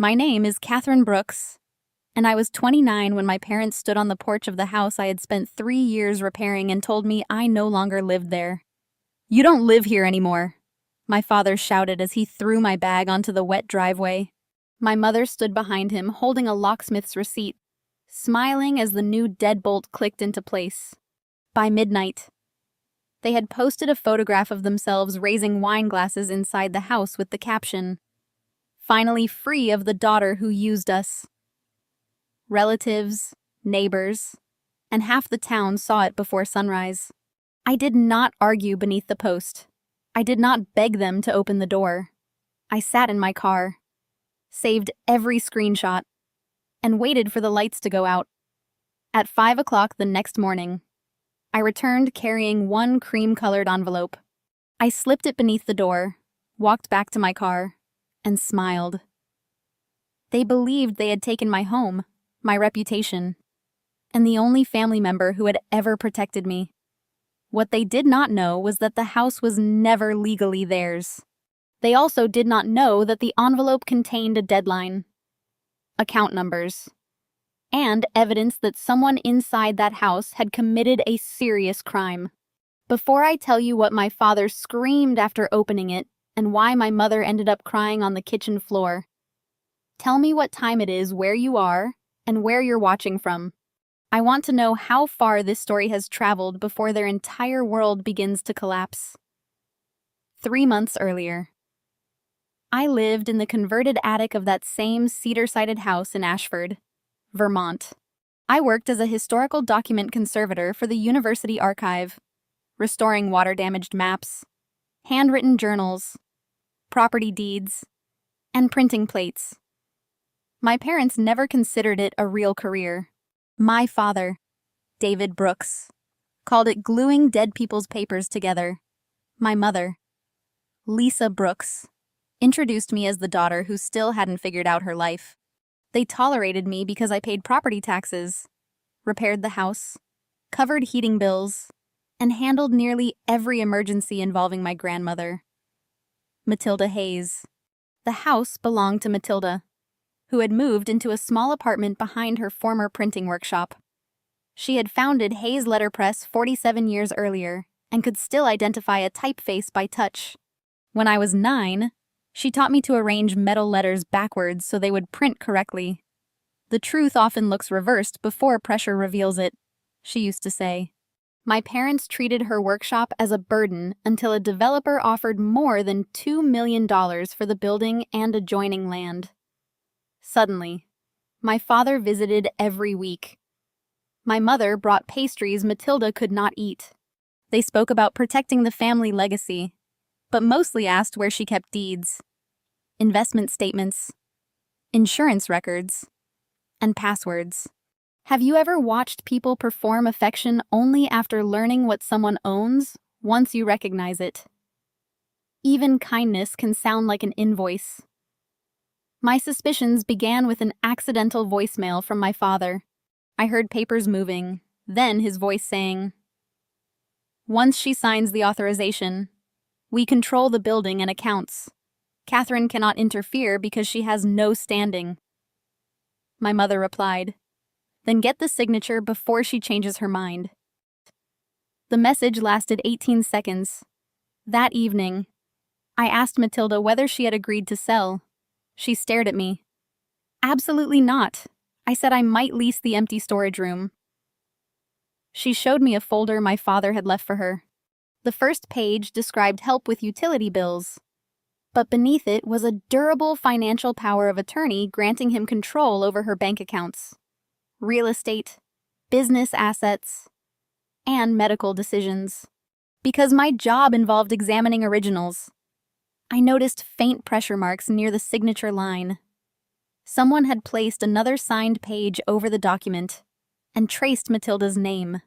My name is Catherine Brooks, and I was 29 when my parents stood on the porch of the house I had spent 3 years repairing and told me I no longer lived there. "You don't live here anymore," my father shouted as he threw my bag onto the wet driveway. My mother stood behind him, holding a locksmith's receipt, smiling as the new deadbolt clicked into place. By midnight, they had posted a photograph of themselves raising wine glasses inside the house with the caption, "Finally free of the daughter who used us." Relatives, neighbors, and half the town saw it before sunrise. I did not argue beneath the post. I did not beg them to open the door. I sat in my car, saved every screenshot, and waited for the lights to go out. At 5 o'clock the next morning, I returned carrying one cream-colored envelope. I slipped it beneath the door, walked back to my car, and smiled. They believed they had taken my home, my reputation, and the only family member who had ever protected me. What they did not know was that the house was never legally theirs. They also did not know that the envelope contained a deadline, account numbers, and evidence that someone inside that house had committed a serious crime. Before I tell you what my father screamed after opening it and why my mother ended up crying on the kitchen floor, tell me what time it is, where you are, and where you're watching from. I want to know how far this story has traveled before their entire world begins to collapse. 3 months earlier, I lived in the converted attic of that same cedar-sided house in Ashford, Vermont. I worked as a historical document conservator for the University Archive, restoring water-damaged maps, handwritten journals, property deeds, and printing plates. My parents never considered it a real career. My father, David Brooks, called it gluing dead people's papers together. My mother, Lisa Brooks, introduced me as the daughter who still hadn't figured out her life. They tolerated me because I paid property taxes, repaired the house, covered heating bills, and handled nearly every emergency involving my grandmother, Matilda Hayes. The house belonged to Matilda, who had moved into a small apartment behind her former printing workshop. She had founded Hayes Letterpress 47 years earlier and could still identify a typeface by touch. When I was 9, she taught me to arrange metal letters backwards so they would print correctly. "The truth often looks reversed before pressure reveals it," she used to say. My parents treated her workshop as a burden until a developer offered more than $2 million for the building and adjoining land. Suddenly, my father visited every week. My mother brought pastries Matilda could not eat. They spoke about protecting the family legacy, but mostly asked where she kept deeds, investment statements, insurance records, and passwords. Have you ever watched people perform affection only after learning what someone owns once you recognize it? Even kindness can sound like an invoice. My suspicions began with an accidental voicemail from my father. I heard papers moving, then his voice saying, "Once she signs the authorization, we control the building and accounts. Catherine cannot interfere because she has no standing." My mother replied, "Then get the signature before she changes her mind." The message lasted 18 seconds. That evening, I asked Matilda whether she had agreed to sell. She stared at me. "Absolutely not." I said I might lease the empty storage room. She showed me a folder my father had left for her. The first page described help with utility bills, but beneath it was a durable financial power of attorney granting him control over her bank accounts, real estate, business assets, and medical decisions. Because my job involved examining originals, I noticed faint pressure marks near the signature line. Someone had placed another signed page over the document and traced Matilda's name.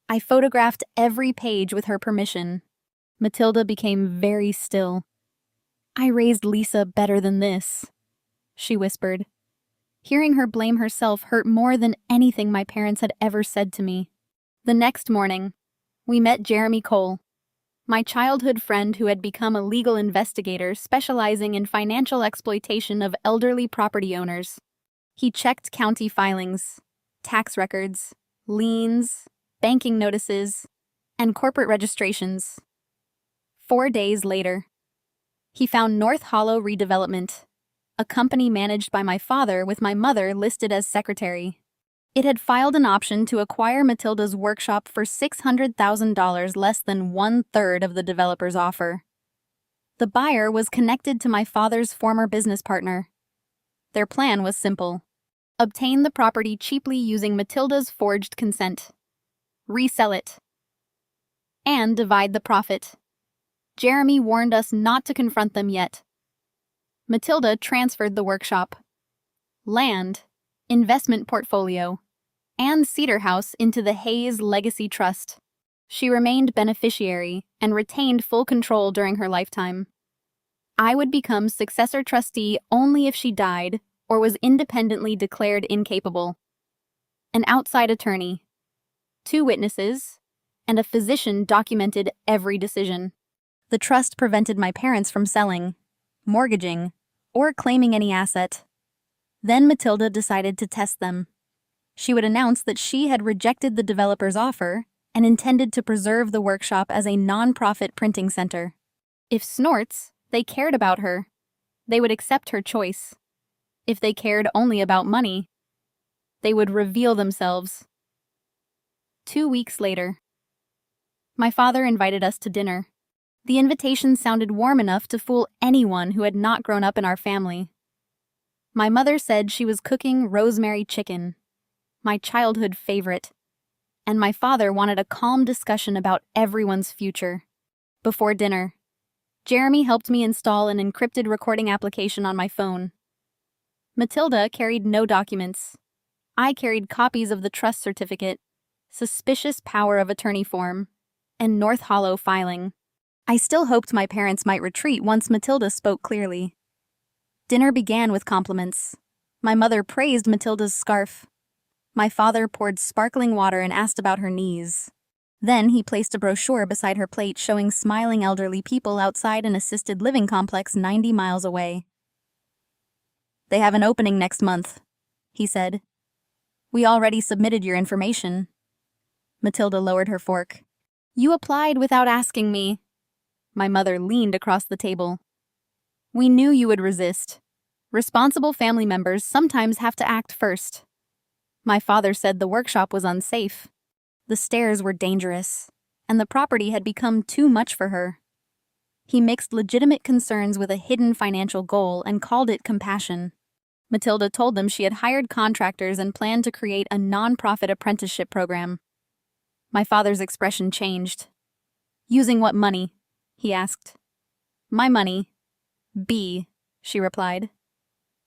I photographed every page with her permission. Matilda became very still. "I raised Lisa better than this," she whispered. Hearing her blame herself hurt more than anything my parents had ever said to me. The next morning, we met Jeremy Cole, My childhood friend who had become a legal investigator specializing in financial exploitation of elderly property owners. He checked county filings, tax records, liens, banking notices, and corporate registrations. 4 days later, he found North Hollow Redevelopment, a company managed by my father with my mother listed as secretary. It had filed an option to acquire Matilda's workshop for $600,000, less than 1/3 of the developer's offer. The buyer was connected to my father's former business partner. Their plan was simple: obtain the property cheaply using Matilda's forged consent, resell it, and divide the profit. Jeremy warned us not to confront them yet. Matilda transferred the workshop, land, investment portfolio, and Cedar House into the Hayes Legacy Trust. She remained beneficiary and retained full control during her lifetime. I would become successor trustee only if she died or was independently declared incapable. An outside attorney, 2 witnesses, and a physician documented every decision. The trust prevented my parents from selling, mortgaging, or claiming any asset. Then Matilda decided to test them. She would announce that she had rejected the developer's offer and intended to preserve the workshop as a non-profit printing center. If Snorts, they cared about her, they would accept her choice. If they cared only about money, they would reveal themselves. 2 weeks later, my father invited us to dinner. The invitation sounded warm enough to fool anyone who had not grown up in our family. My mother said she was cooking rosemary chicken, my childhood favorite, and my father wanted a calm discussion about everyone's future. Before dinner, Jeremy helped me install an encrypted recording application on my phone. Matilda carried no documents. I carried copies of the trust certificate, suspicious power of attorney form, and North Hollow filing. I still hoped my parents might retreat once Matilda spoke clearly. Dinner began with compliments. My mother praised Matilda's scarf. My father poured sparkling water and asked about her knees. Then he placed a brochure beside her plate showing smiling elderly people outside an assisted living complex 90 miles away. "They have an opening next month," he said. "We already submitted your information." Matilda lowered her fork. "You applied without asking me." My mother leaned across the table. "We knew you would resist. Responsible family members sometimes have to act first." My father said the workshop was unsafe. The stairs were dangerous, and the property had become too much for her. He mixed legitimate concerns with a hidden financial goal and called it compassion. Matilda told them she had hired contractors and planned to create a non-profit apprenticeship program. My father's expression changed. "Using what money?" he asked. "My money. B," she replied.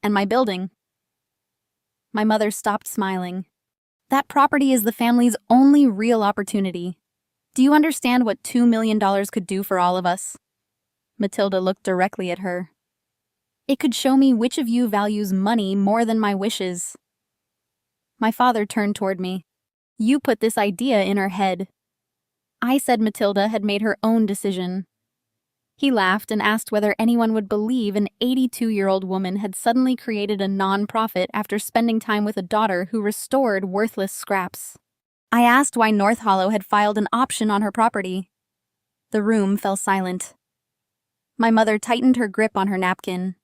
"And my building." My mother stopped smiling. "That property is the family's only real opportunity. Do you understand what $2 million could do for all of us?" Matilda looked directly at her. "It could show me which of you values money more than my wishes." My father turned toward me. "You put this idea in her head." I said Matilda had made her own decision. He laughed and asked whether anyone would believe an 82-year-old woman had suddenly created a non-profit after spending time with a daughter who restored worthless scraps. I asked why North Hollow had filed an option on her property. The room fell silent. My mother tightened her grip on her napkin.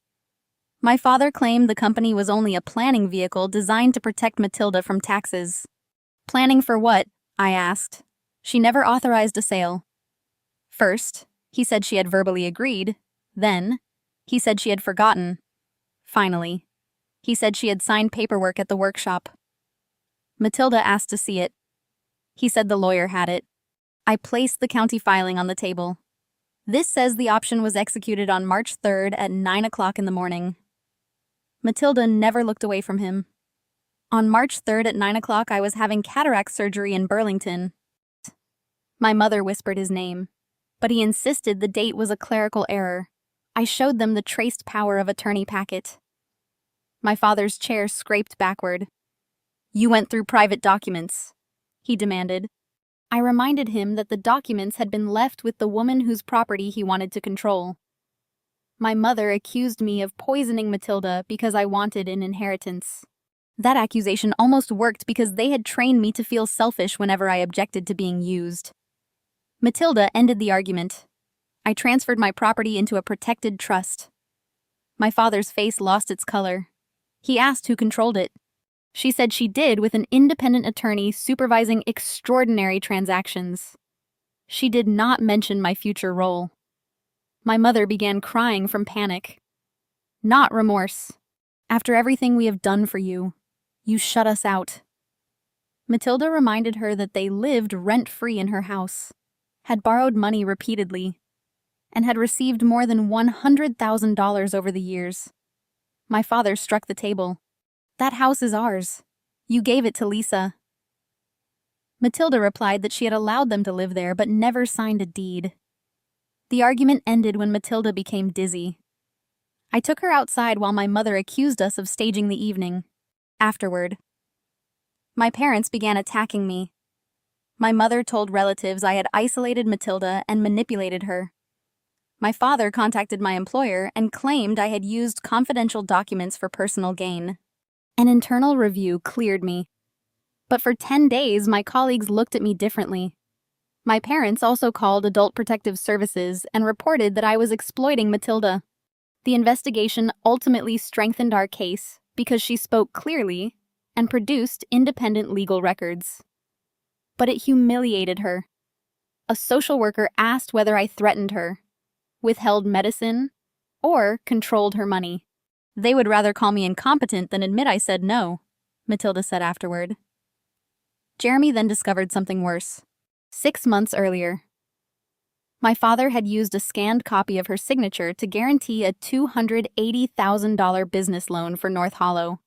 My father claimed the company was only a planning vehicle designed to protect Matilda from taxes. "Planning for what?" I asked. "She never authorized a sale." First, he said she had verbally agreed. Then, he said she had forgotten. Finally, he said she had signed paperwork at the workshop. Matilda asked to see it. He said the lawyer had it. I placed the county filing on the table. This says the option was executed on March 3rd at 9 o'clock in the morning. Matilda never looked away from him. On March 3rd at 9 o'clock, I was having cataract surgery in Burlington. My mother whispered his name, but he insisted the date was a clerical error. I showed them the traced power of attorney packet. My father's chair scraped backward. "You went through private documents," he demanded. I reminded him that the documents had been left with the woman whose property he wanted to control. My mother accused me of poisoning Matilda because I wanted an inheritance. That accusation almost worked because they had trained me to feel selfish whenever I objected to being used. Matilda ended the argument. I transferred my property into a protected trust. My father's face lost its color. He asked who controlled it. She said she did with an independent attorney supervising extraordinary transactions. She did not mention my future role. My mother began crying from panic. Not remorse. After everything we have done for you, you shut us out. Matilda reminded her that they lived rent-free in her house, had borrowed money repeatedly, and had received more than $100,000 over the years. My father struck the table. That house is ours. You gave it to Lisa. Matilda replied that she had allowed them to live there but never signed a deed. The argument ended when Matilda became dizzy. I took her outside while my mother accused us of staging the evening. Afterward, my parents began attacking me. My mother told relatives I had isolated Matilda and manipulated her. My father contacted my employer and claimed I had used confidential documents for personal gain. An internal review cleared me. But for 10 days, my colleagues looked at me differently. My parents also called Adult Protective Services and reported that I was exploiting Matilda. The investigation ultimately strengthened our case because she spoke clearly and produced independent legal records. But it humiliated her. A social worker asked whether I threatened her, withheld medicine, or controlled her money. They would rather call me incompetent than admit I said no, Matilda said afterward. Jeremy then discovered something worse. 6 months earlier, my father had used a scanned copy of her signature to guarantee a $280,000 business loan for North Hollow.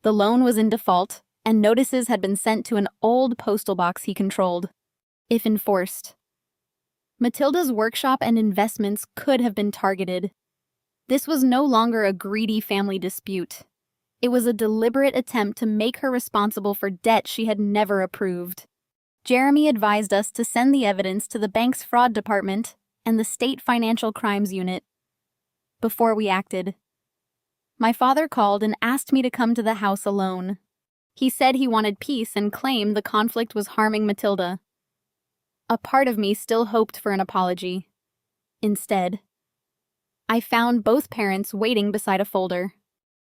The loan was in default, and notices had been sent to an old postal box he controlled. If enforced, Matilda's workshop and investments could have been targeted. This was no longer a greedy family dispute. It was a deliberate attempt to make her responsible for debt she had never approved. Jeremy advised us to send the evidence to the bank's fraud department and the state financial crimes unit. Before we acted, my father called and asked me to come to the house alone. He said he wanted peace and claimed the conflict was harming Matilda. A part of me still hoped for an apology. Instead, I found both parents waiting beside a folder.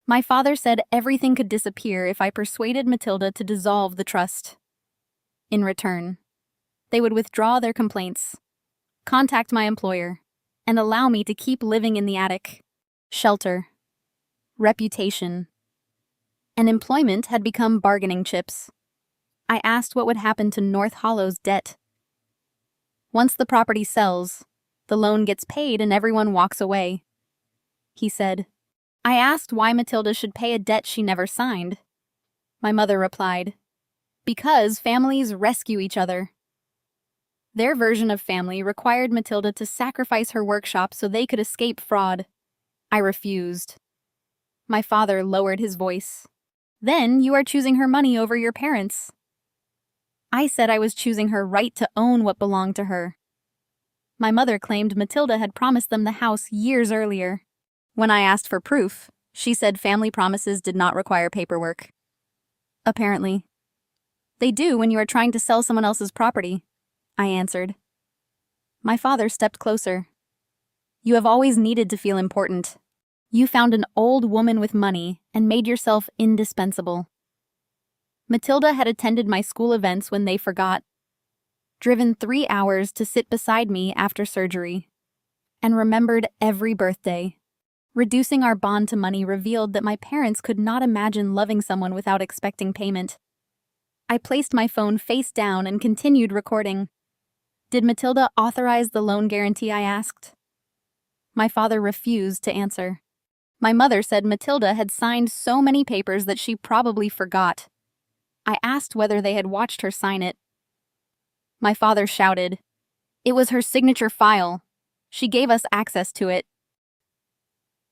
My father said everything could disappear if I persuaded Matilda to dissolve the trust. In return, they would withdraw their complaints, contact my employer, and allow me to keep living in the attic. Shelter, reputation, and employment had become bargaining chips. I asked what would happen to North Hollow's debt. Once the property sells, the loan gets paid and everyone walks away, he said. I asked why Matilda should pay a debt she never signed. My mother replied, because families rescue each other. Their version of family required Matilda to sacrifice her workshop so they could escape fraud. I refused. My father lowered his voice. Then you are choosing her money over your parents. I said I was choosing her right to own what belonged to her. My mother claimed Matilda had promised them the house years earlier. When I asked for proof, she said family promises did not require paperwork. Apparently, they do when you are trying to sell someone else's property, I answered. My father stepped closer. You have always needed to feel important. You found an old woman with money and made yourself indispensable. Matilda had attended my school events when they forgot, driven 3 hours to sit beside me after surgery, and remembered every birthday. Reducing our bond to money revealed that my parents could not imagine loving someone without expecting payment. I placed my phone face down and continued recording. Did Matilda authorize the loan guarantee, I asked. My father refused to answer. My mother said Matilda had signed so many papers that she probably forgot. I asked whether they had watched her sign it. My father shouted, "It was her signature file. She gave us access to it."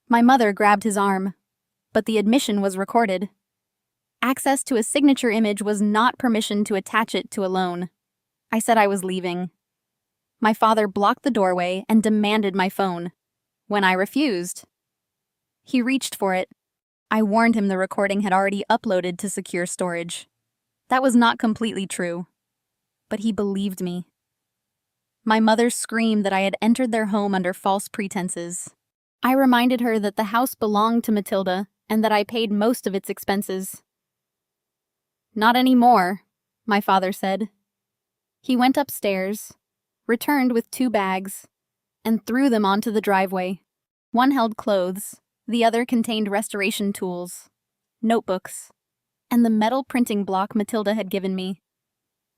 My mother grabbed his arm, but the admission was recorded. Access to a signature image was not permission to attach it to a loan. I said I was leaving. My father blocked the doorway and demanded my phone. When I refused, he reached for it. I warned him the recording had already uploaded to secure storage. That was not completely true, but he believed me. My mother screamed that I had entered their home under false pretenses. I reminded her that the house belonged to Matilda and that I paid most of its expenses. Not anymore, my father said. He went upstairs, returned with 2 bags, and threw them onto the driveway. One held clothes, the other contained restoration tools, notebooks, and the metal printing block Matilda had given me.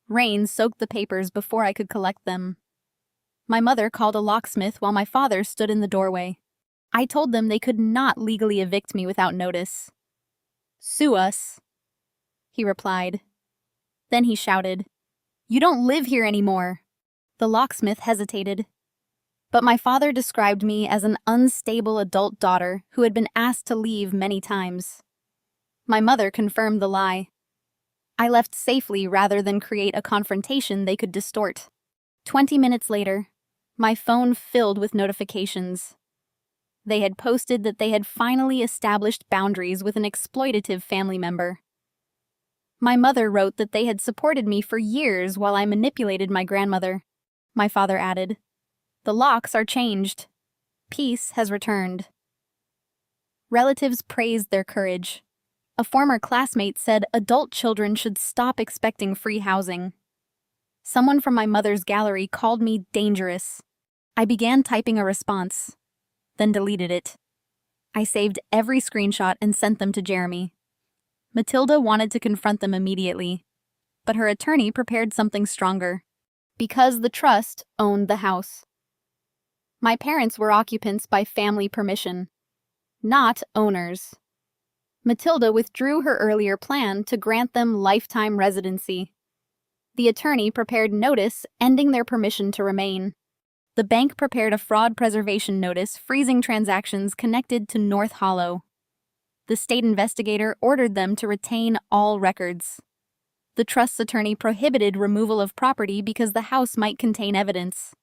Rain soaked the papers before I could collect them. My mother called a locksmith while my father stood in the doorway. I told them they could not legally evict me without notice. "Sue us," he replied. Then he shouted, "You don't live here anymore." The locksmith hesitated. But my father described me as an unstable adult daughter who had been asked to leave many times. My mother confirmed the lie. I left safely rather than create a confrontation they could distort. 20 minutes later, my phone filled with notifications. They had posted that they had finally established boundaries with an exploitative family member. My mother wrote that they had supported me for years while I manipulated my grandmother. My father added, "The locks are changed. Peace has returned." Relatives praised their courage. A former classmate said adult children should stop expecting free housing. Someone from my mother's gallery called me dangerous. I began typing a response, then deleted it. I saved every screenshot and sent them to Jeremy. Matilda wanted to confront them immediately, but her attorney prepared something stronger, because the trust owned the house. My parents were occupants by family permission, not owners. Matilda withdrew her earlier plan to grant them lifetime residency. The attorney prepared notice ending their permission to remain. The bank prepared a fraud preservation notice freezing transactions connected to North Hollow. The state investigator ordered them to retain all records. The trust's attorney prohibited removal of property because the house might contain evidence.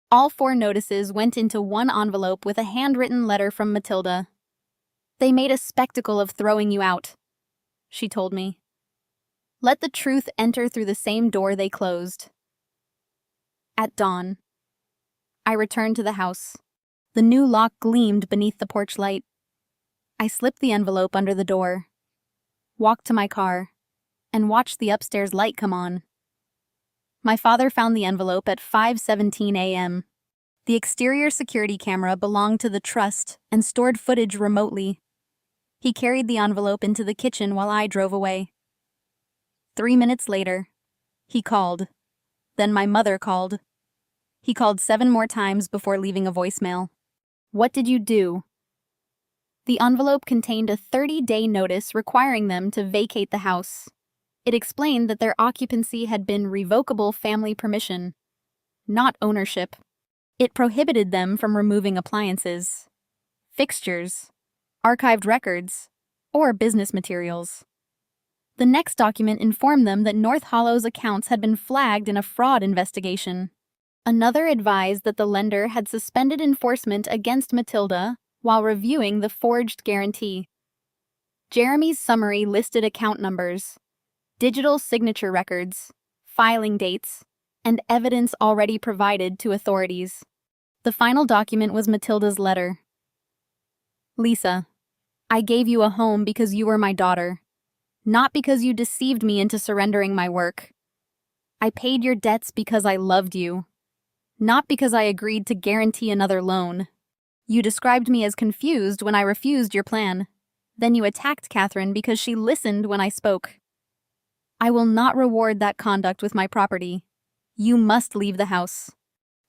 All 4 notices went into one envelope with a handwritten letter from Matilda. "They made a spectacle of throwing you out," she told me. "Let the truth enter through the same door they closed." At dawn, I returned to the house. The new lock gleamed beneath the porch light. I slipped the envelope under the door, walked to my car, and watched the upstairs light come on. My father found the envelope at 5:17 a.m. The exterior security camera belonged to the trust and stored footage remotely. He carried the envelope into the kitchen while I drove away. 3 minutes later, he called. Then my mother called. He called 7 more times before leaving a voicemail. "What did you do?" The envelope contained a 30-day notice requiring them to vacate the house. It explained that their occupancy had been revocable family permission, not ownership. It prohibited them from removing appliances, fixtures, archived records, or business materials. The next document informed them that North Hollow's accounts had been flagged in a fraud investigation. Another advised that the lender had suspended enforcement against Matilda while reviewing the forged guarantee. Jeremy's summary listed account numbers, digital signature records, filing dates, and evidence already provided to authorities. The final document was Matilda's letter. "Lisa, I gave you a home because you were my daughter, not because you deceived me into surrendering my work. I paid your debts because I loved you, not because I agreed to guarantee another loan. You described me as confused when I refused your plan. Then you attacked Catherine because she listened when I spoke. I will not reward that conduct with my property. You must leave the house."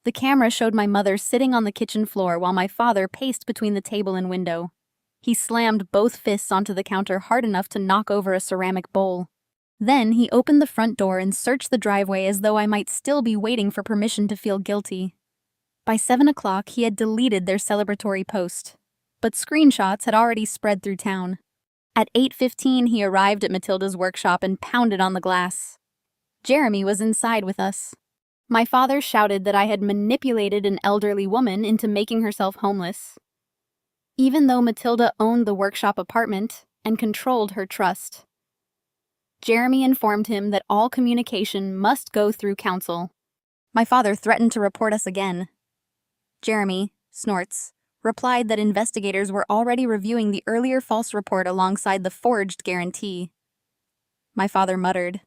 The camera showed my mother sitting on the kitchen floor while my father paced between the table and window. He slammed both fists onto the counter hard enough to knock over a ceramic bowl. Then he opened the front door and searched the driveway as though I might still be waiting for permission to feel guilty. By 7 o'clock, he had deleted their celebratory post, but screenshots had already spread through town. At 8:15, he arrived at Matilda's workshop and pounded on the glass. Jeremy was inside with us. My father shouted that I had manipulated an elderly woman into making herself homeless, even though Matilda owned the workshop apartment and controlled her trust. Jeremy informed him that all communication must go through counsel. My father threatened to report us again. Jeremy, snorts, replied that investigators were already reviewing the earlier false report alongside the forged guarantee. My father muttered,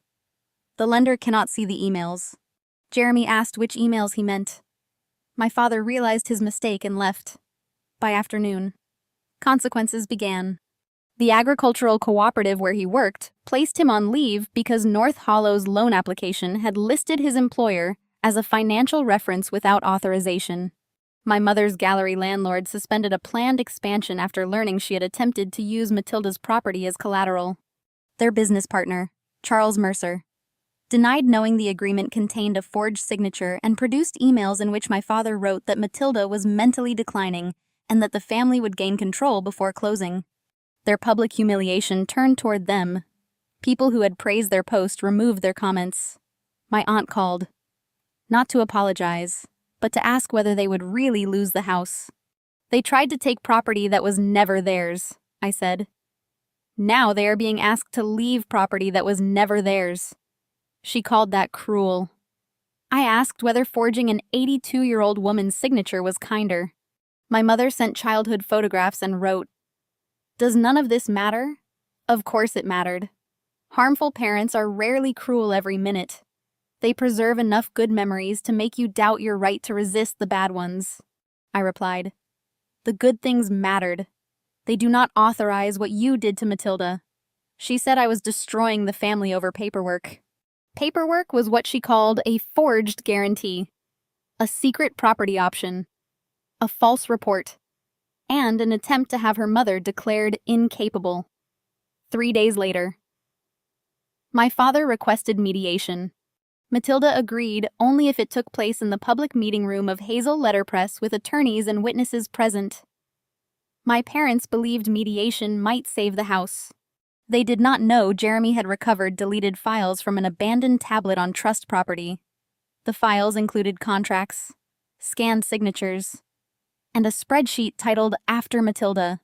"The lender cannot see the emails." Jeremy asked which emails he meant. My father realized his mistake and left. By afternoon, consequences began. The agricultural cooperative where he worked placed him on leave because North Hollow's loan application had listed his employer as a financial reference without authorization. My mother's gallery landlord suspended a planned expansion after learning she had attempted to use Matilda's property as collateral. Their business partner, Charles Mercer, denied knowing the agreement contained a forged signature and produced emails in which my father wrote that Matilda was mentally declining and that the family would gain control before closing. Their public humiliation turned toward them. People who had praised their post removed their comments. My aunt called, not to apologize, but to ask whether they would really lose the house. They tried to take property that was never theirs, I said. Now they are being asked to leave property that was never theirs. She called that cruel. I asked whether forging an 82-year-old woman's signature was kinder. My mother sent childhood photographs and wrote, "Does none of this matter?" Of course it mattered. Harmful parents are rarely cruel every minute. They preserve enough good memories to make you doubt your right to resist the bad ones. I replied, "The good things mattered. They do not authorize what you did to Matilda." She said I was destroying the family over paperwork. Paperwork was what she called a forged guarantee, a secret property option, a false report, and an attempt to have her mother declared incapable. 3 days later, my father requested mediation. Matilda agreed only if it took place in the public meeting room of Hazel Letterpress with attorneys and witnesses present. My parents believed mediation might save the house. They did not know Jeremy had recovered deleted files from an abandoned tablet on trust property. The files included contracts, scanned signatures, and a spreadsheet titled After Matilda.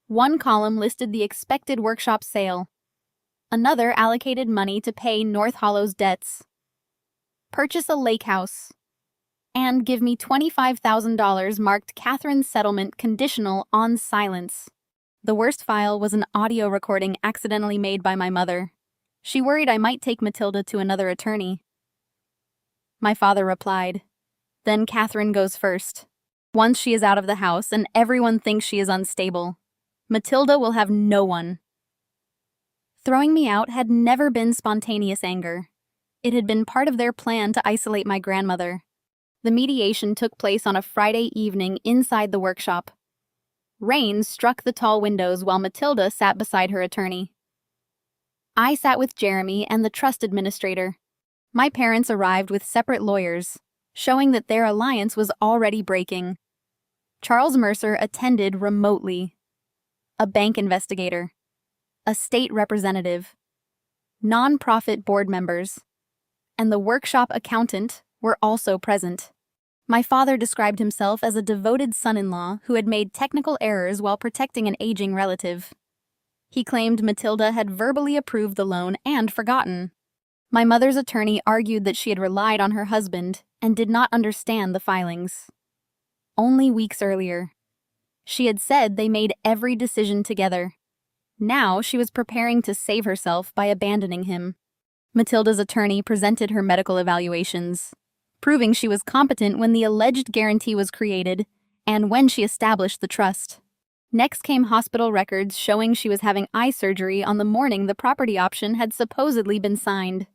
One column listed the expected workshop sale. Another allocated money to pay North Hollow's debts, purchase a lake house, and give me $25,000 marked Catherine's settlement conditional on silence. The worst file was an audio recording accidentally made by my mother. She worried I might take Matilda to another attorney. My father replied, "Then Catherine goes first. Once she is out of the house and everyone thinks she is unstable, Matilda will have no one." Throwing me out had never been spontaneous anger. It had been part of their plan to isolate my grandmother. The mediation took place on a Friday evening inside the workshop. Rain struck the tall windows while Matilda sat beside her attorney. I sat with Jeremy and the trust administrator. My parents arrived with separate lawyers, showing that their alliance was already breaking. Charles Mercer attended remotely. A bank investigator, a state representative, non-profit board members, and the workshop accountant were also present. My father described himself as a devoted son-in-law who had made technical errors while protecting an aging relative. He claimed Matilda had verbally approved the loan and forgotten. My mother's attorney argued that she had relied on her husband and did not understand the filings. Only weeks earlier, she had said they made every decision together. Now she was preparing to save herself by abandoning him. Matilda's attorney presented her medical evaluations, proving she was competent when the alleged guarantee was created and when she established the trust. Next came hospital records showing she was having eye surgery on the morning the property option had supposedly been signed.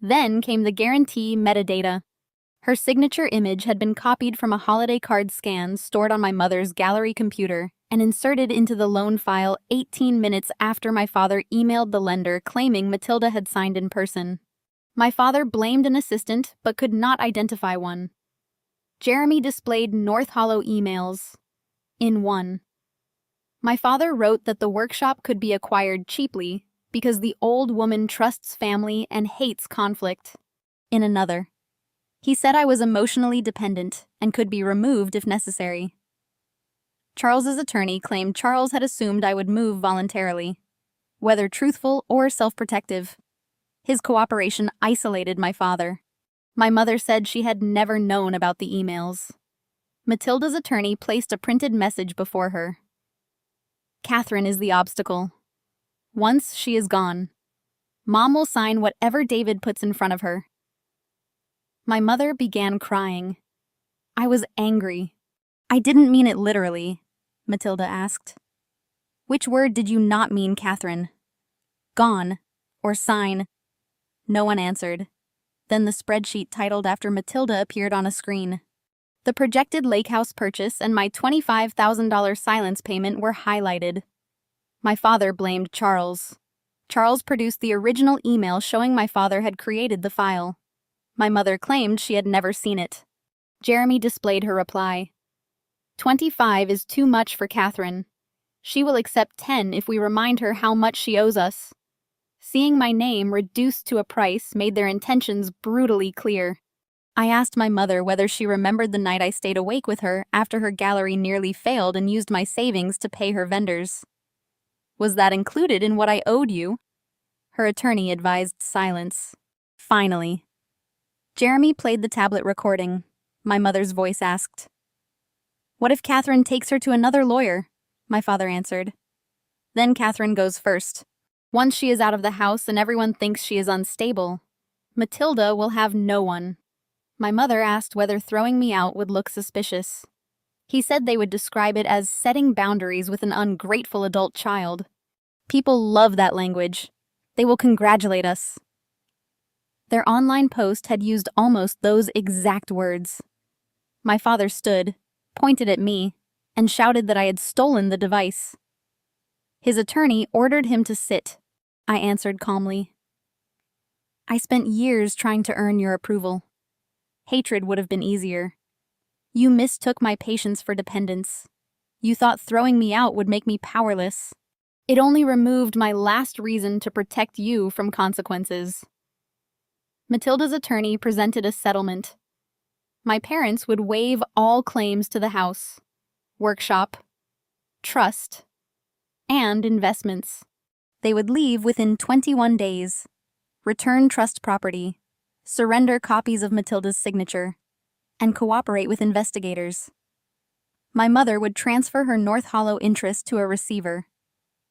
Then came the guarantee metadata. Her signature image had been copied from a holiday card scan stored on my mother's gallery computer and inserted into the loan file 18 minutes after my father emailed the lender claiming Matilda had signed in person. My father blamed an assistant but could not identify one. Jeremy displayed North Hollow emails. In one, my father wrote that the workshop could be acquired cheaply because the old woman trusts family and hates conflict. In another, he said I was emotionally dependent and could be removed if necessary. Charles's attorney claimed Charles had assumed I would move voluntarily, whether truthful or self-protective. His cooperation isolated my father. My mother said she had never known about the emails. Matilda's attorney placed a printed message before her. Catherine is the obstacle. Once she is gone, Mom will sign whatever David puts in front of her. My mother began crying. I was angry. I didn't mean it literally, Matilda asked. Which word did you not mean, Catherine? Gone, or sign? No one answered. Then the spreadsheet titled after Matilda appeared on a screen. The projected lake house purchase and my $25,000 silence payment were highlighted. My father blamed Charles. Charles produced the original email showing my father had created the file. My mother claimed she had never seen it. Jeremy displayed her reply. 25 is too much for Catherine. She will accept 10 if we remind her how much she owes us. Seeing my name reduced to a price made their intentions brutally clear. I asked my mother whether she remembered the night I stayed awake with her after her gallery nearly failed and used my savings to pay her vendors. Was that included in what I owed you? Her attorney advised silence. Finally. Jeremy played the tablet recording. My mother's voice asked. What if Catherine takes her to another lawyer? My father answered. Then Catherine goes first. Once she is out of the house and everyone thinks she is unstable, Matilda will have no one. My mother asked whether throwing me out would look suspicious. He said they would describe it as setting boundaries with an ungrateful adult child. People love that language. They will congratulate us. Their online post had used almost those exact words. My father stood, pointed at me, and shouted that I had stolen the device. His attorney ordered him to sit. I answered calmly. I spent years trying to earn your approval. Hatred would have been easier. You mistook my patience for dependence. You thought throwing me out would make me powerless. It only removed my last reason to protect you from consequences. Matilda's attorney presented a settlement. My parents would waive all claims to the house, workshop, trust, and investments. They would leave within 21 days, return trust property, surrender copies of Matilda's signature, and cooperate with investigators. My mother would transfer her North Hollow interest to a receiver.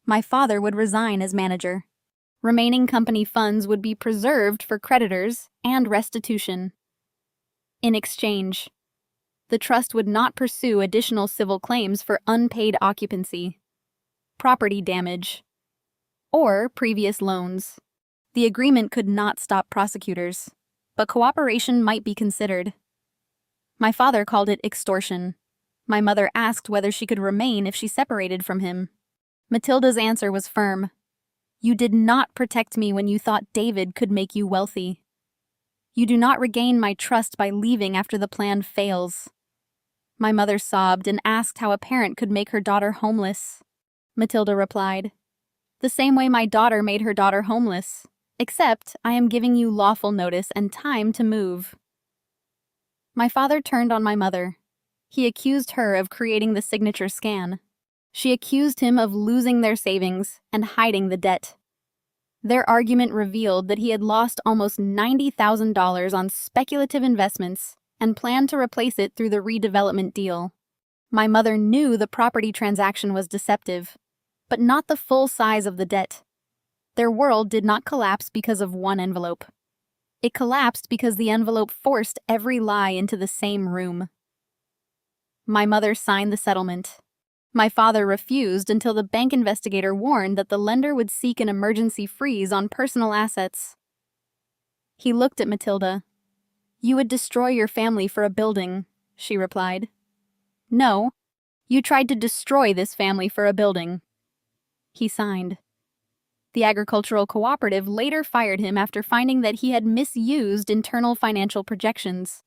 My father would resign as manager. Remaining company funds would be preserved for creditors and restitution. In exchange, the trust would not pursue additional civil claims for unpaid occupancy, property damage, or previous loans. The agreement could not stop prosecutors, but cooperation might be considered. My father called it extortion. My mother asked whether she could remain if she separated from him. Matilda's answer was firm. You did not protect me when you thought David could make you wealthy. You do not regain my trust by leaving after the plan fails. My mother sobbed and asked how a parent could make her daughter homeless. Matilda replied, the same way my daughter made her daughter homeless, except I am giving you lawful notice and time to move. My father turned on my mother. He accused her of creating the signature scan. She accused him of losing their savings and hiding the debt. Their argument revealed that he had lost almost $90,000 on speculative investments and planned to replace it through the redevelopment deal. My mother knew the property transaction was deceptive, but not the full size of the debt. Their world did not collapse because of one envelope. It collapsed because the envelope forced every lie into the same room. My mother signed the settlement. My father refused until the bank investigator warned that the lender would seek an emergency freeze on personal assets. He looked at Matilda. You would destroy your family for a building, she replied. No, you tried to destroy this family for a building. He signed. The agricultural cooperative later fired him after finding that he had misused internal financial projections.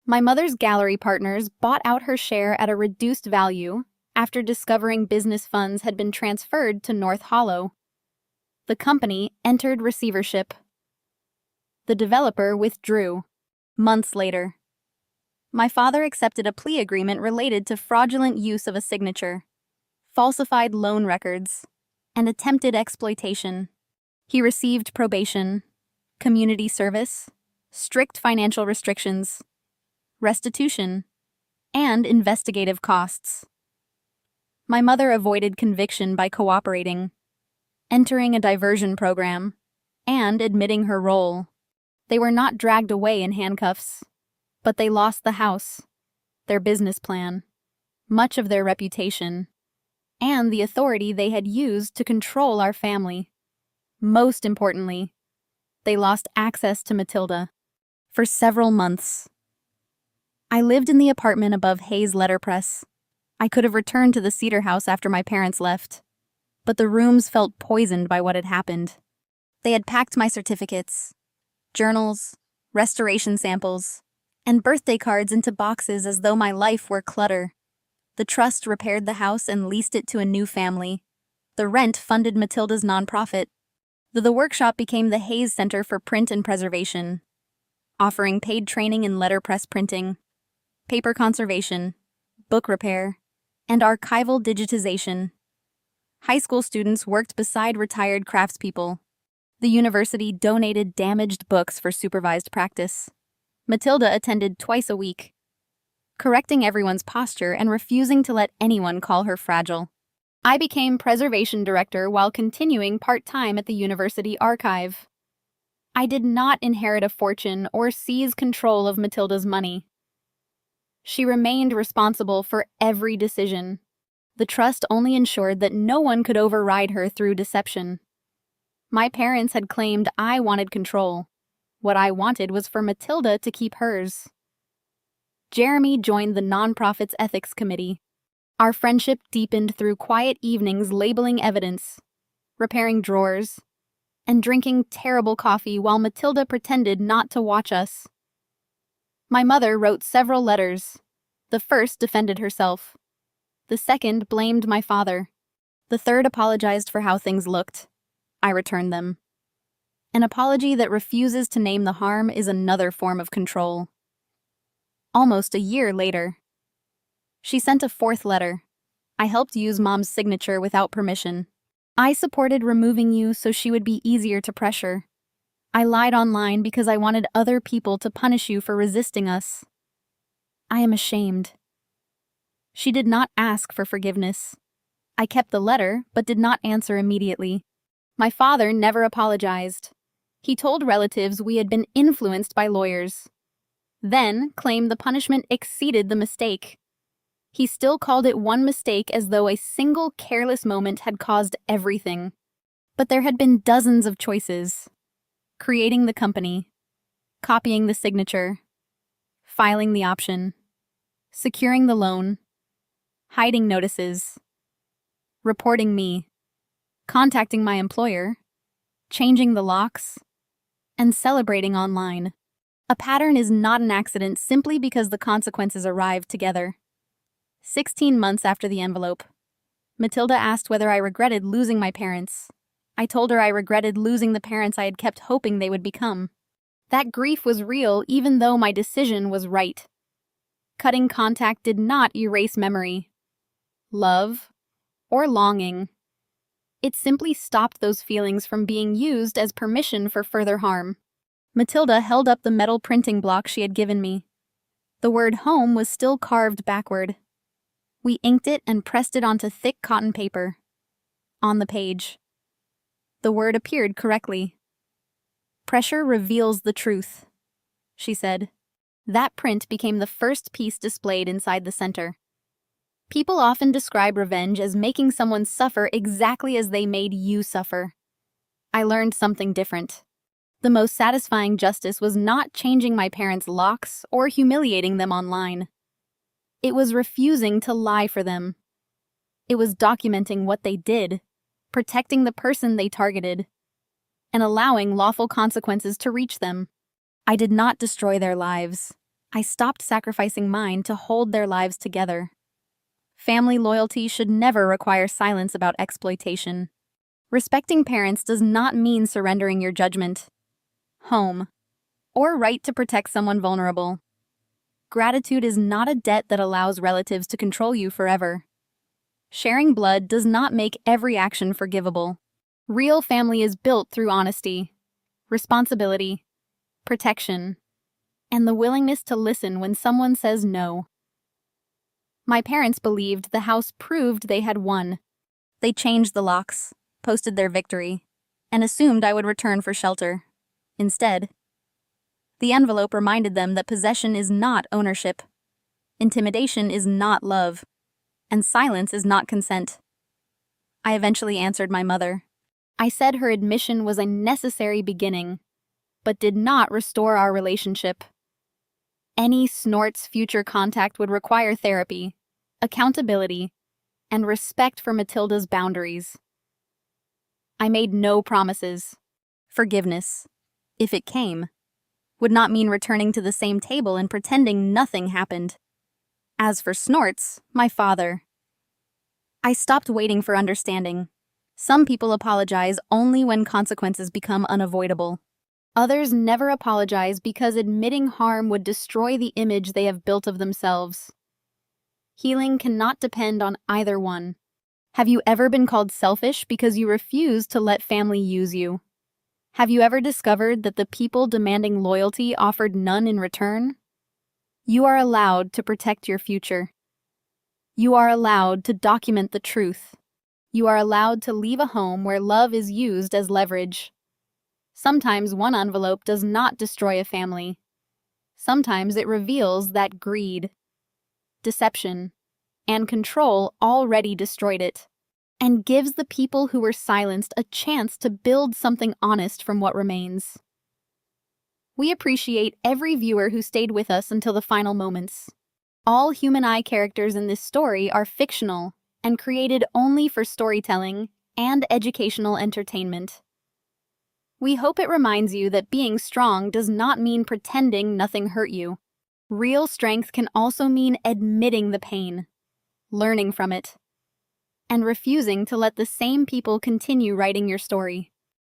My mother's gallery partners bought out her share at a reduced value after discovering business funds had been transferred to North Hollow. The company entered receivership. The developer withdrew. Months later, my father accepted a plea agreement related to fraudulent use of a signature, falsified loan records, and attempted exploitation. He received probation, community service, strict financial restrictions, restitution, and investigative costs. My mother avoided conviction by cooperating, entering a diversion program, and admitting her role. They were not dragged away in handcuffs, but they lost the house, their business plan, much of their reputation, and the authority they had used to control our family. Most importantly, they lost access to Matilda for several months. I lived in the apartment above Hayes Letterpress. I could have returned to the Cedar House after my parents left, but the rooms felt poisoned by what had happened. They had packed my certificates, journals, restoration samples, and birthday cards into boxes as though my life were clutter. The trust repaired the house and leased it to a new family. The rent funded Matilda's nonprofit. The workshop became the Hayes Center for Print and Preservation, offering paid training in letterpress printing, paper conservation, book repair, and archival digitization. High school students worked beside retired craftspeople. The university donated damaged books for supervised practice. Matilda attended twice a week, correcting everyone's posture and refusing to let anyone call her fragile. I became preservation director while continuing part-time at the university archive. I did not inherit a fortune or seize control of Matilda's money. She remained responsible for every decision. The trust only ensured that no one could override her through deception. My parents had claimed I wanted control. What I wanted was for Matilda to keep hers. Jeremy joined the nonprofit's ethics committee. Our friendship deepened through quiet evenings labeling evidence, repairing drawers, and drinking terrible coffee while Matilda pretended not to watch us. My mother wrote several letters. The first defended herself. The second blamed my father. The third apologized for how things looked. I returned them. An apology that refuses to name the harm is another form of control. Almost a year later, she sent a fourth letter. I helped use Mom's signature without permission. I supported removing you so she would be easier to pressure. I lied online because I wanted other people to punish you for resisting us. I am ashamed. She did not ask for forgiveness. I kept the letter, but did not answer immediately. My father never apologized. He told relatives we had been influenced by lawyers, then claimed the punishment exceeded the mistake. He still called it one mistake as though a single careless moment had caused everything. But there had been dozens of choices. Creating the company, copying the signature, filing the option, securing the loan, hiding notices, reporting me, contacting my employer, changing the locks, and celebrating online. A pattern is not an accident simply because the consequences arrive together. 16 months after the envelope, Matilda asked whether I regretted losing my parents. I told her I regretted losing the parents I had kept hoping they would become. That grief was real even though my decision was right. Cutting contact did not erase memory, love, or longing. It simply stopped those feelings from being used as permission for further harm. Matilda held up the metal printing block she had given me. The word home was still carved backward. We inked it and pressed it onto thick cotton paper. On the page, the word appeared correctly. Pressure reveals the truth, she said. That print became the first piece displayed inside the center. People often describe revenge as making someone suffer exactly as they made you suffer. I learned something different. The most satisfying justice was not changing my parents' locks or humiliating them online. It was refusing to lie for them. It was documenting what they did, protecting the person they targeted, and allowing lawful consequences to reach them. I did not destroy their lives. I stopped sacrificing mine to hold their lives together. Family loyalty should never require silence about exploitation. Respecting parents does not mean surrendering your judgment. Home, or right to protect someone vulnerable. Gratitude is not a debt that allows relatives to control you forever. Sharing blood does not make every action forgivable. Real family is built through honesty, responsibility, protection, and the willingness to listen when someone says no. My parents believed the house proved they had won. They changed the locks, posted their victory, and assumed I would return for shelter. Instead, the envelope reminded them that possession is not ownership, intimidation is not love, and silence is not consent. I eventually answered my mother. I said her admission was a necessary beginning, but did not restore our relationship. Any Snort's future contact would require therapy, accountability, and respect for Matilda's boundaries. I made no promises. Forgiveness, if it came, would not mean returning to the same table and pretending nothing happened. As for Snorts, my father, I stopped waiting for understanding. Some people apologize only when consequences become unavoidable. Others never apologize because admitting harm would destroy the image they have built of themselves. Healing cannot depend on either one. Have you ever been called selfish because you refuse to let family use you? Have you ever discovered that the people demanding loyalty offered none in return? You are allowed to protect your future. You are allowed to document the truth. You are allowed to leave a home where love is used as leverage. Sometimes one envelope does not destroy a family. Sometimes it reveals that greed, deception, and control already destroyed it, and gives the people who were silenced a chance to build something honest from what remains. We appreciate every viewer who stayed with us until the final moments. All Human Eye characters in this story are fictional and created only for storytelling and educational entertainment. We hope it reminds you that being strong does not mean pretending nothing hurt you. Real strength can also mean admitting the pain, learning from it, and refusing to let the same people continue writing your story.